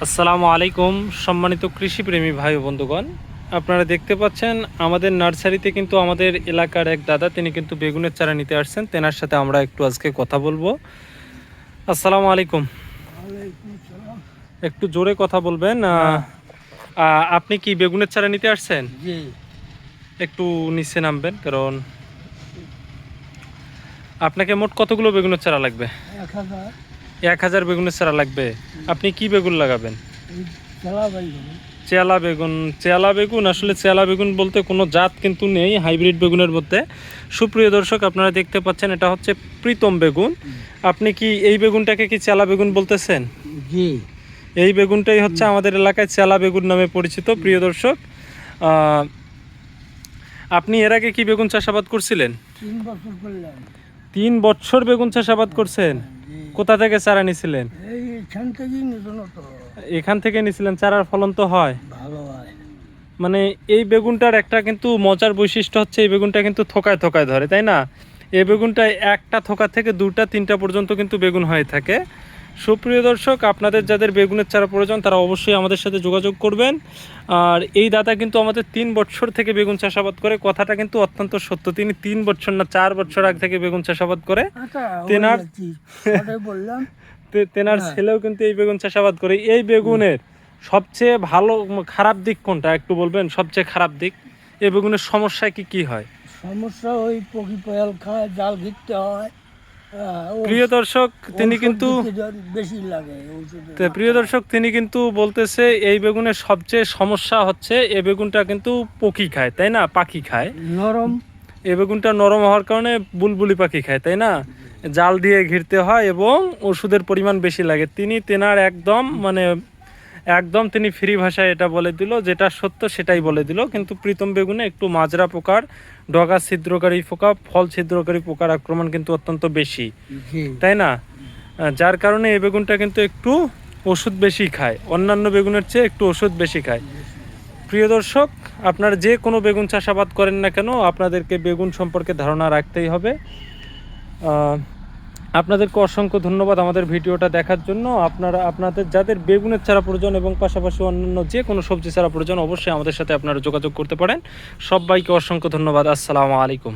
আসসালামু আলাইকুম সম্মানিত কৃষিপ্রেমী ভাই ও বন্ধুগণ, আপনারা দেখতে পাচ্ছেন আমাদের নার্সারিতে কিন্তু আমাদের এলাকার এক দাদা তিনি কিন্তু বেগুনের চারা নিতে আসছেন। তেনার সাথে আমরা একটু আজকে কথা বলবো। আসসালামু আলাইকুম। একটু জোরে কথা বলবেন। আপনি কি বেগুনের চারা নিতে আসছেন? জি। একটু নিচে নামবেন, কারণ আপনাকে মোট কতগুলো বেগুনের চারা লাগবে? 1000 বেগুনের চারা লাগবে। আপনি কি বেগুন লাগাবেন? চেলা বেগুন। চেলা বেগুন, আসলে চেলা বেগুন বলতে কোনো জাত কিন্তু নেই হাইব্রিড বেগুনের মধ্যে। সুপ্রিয় দর্শক, আপনারা দেখতে পাচ্ছেন এটা হচ্ছে প্রীতম বেগুন। আপনি কি এই বেগুনটাকে কি চেলা বেগুন বলতেছেন? জি। এই বেগুনটাই হচ্ছে আমাদের এলাকায় চেলা বেগুন নামে পরিচিত। প্রিয় দর্শক, আপনি এর আগে কি বেগুন চাষাবাদ করছিলেন? 3 বছর করলাম। 3 বছর বেগুন চাষাবাদ করছেন? কোথা থেকে চারা নিছিলেন? এইখান থেকেই নিয়েছিল তো। এখান থেকে নিছিলেন। চারার ফলন তো হয়? ভালো হয়। মানে এই বেগুনটার একটা কিন্তু মজার বৈশিষ্ট্য হচ্ছে এই বেগুনটা কিন্তু থোকায় থোকায় ধরে, তাই না? এই বেগুনটায় একটা থোকা থেকে 2টা 3টা পর্যন্ত কিন্তু বেগুন হয়ে থাকে। সুপ্রিয় দর্শক, আপনাদের যাদের বেগুনের চারা প্রয়োজন তারা অবশ্যই আমাদের সাথে যোগাযোগ করবেন। আর এই দাদা কিন্তু আমাদের 3 বছর থেকে বেগুন চাষাবাদ করে, কথাটা কিন্তু অত্যন্ত সত্য। তিনি 3 বছর না 4 বছর আগে থেকে বেগুন চাষাবাদ করে। তেনার ছেলেও কিন্তু এই বেগুন চাষাবাদ করে। এই বেগুনের সবচেয়ে ভালো খারাপ দিক কোনটা একটু বলবেন? সবচেয়ে খারাপ দিক এই বেগুনের সমস্যা কি হয়? সমস্যা ওই পকি পয়াল খায়, জাল ঘিরতে হয়। প্রিয় দর্শক, তিনি কিন্তু বেশি লাগে। প্রিয় দর্শক, তিনি কিন্তু বলতেছে এই বেগুনের সবচেয়ে সমস্যা হচ্ছে এই বেগুনটা কিন্তু পকি খায়, তাই না? পাখি খায় নরম। এই বেগুনটা নরম হওয়ার কারণে বুলবুলি পাখি খায়, তাই না? জাল দিয়ে ঘিরতে হয় এবং ওষুধের পরিমাণ বেশি লাগে। তেনার একদম তিনি ফ্রি ভাষায় এটা বলে দিল, যেটা সত্য সেটাই বলে দিল। কিন্তু প্রীতম বেগুনে একটু মাজরা পোকার, ডগা ছিদ্রকারী পোকা, ফল ছিদ্রকারী পোকার আক্রমণ কিন্তু অত্যন্ত বেশি, তাই না? যার কারণে এই বেগুনটা কিন্তু একটু ওষুধ বেশি খায়, অন্যান্য বেগুনের চেয়ে একটু ওষুধ বেশি খায়। প্রিয় দর্শক, আপনারা যে কোনো বেগুন চাষাবাদ করেন না কেন, আপনাদেরকে বেগুন সম্পর্কে ধারণা রাখতেই হবে। আপনাদেরকে অসংখ্য ধন্যবাদ আমাদের ভিডিওটা দেখার জন্য। আপনাদের যাদের বেগুনের চারা প্রয়োজন এবং পাশাপাশি অন্যান্য যে কোনো সবজি চারা প্রয়োজন অবশ্যই আমাদের সাথে আপনারা যোগাযোগ করতে পারেন। সবাইকে অসংখ্য ধন্যবাদ। আসসালামু আলাইকুম।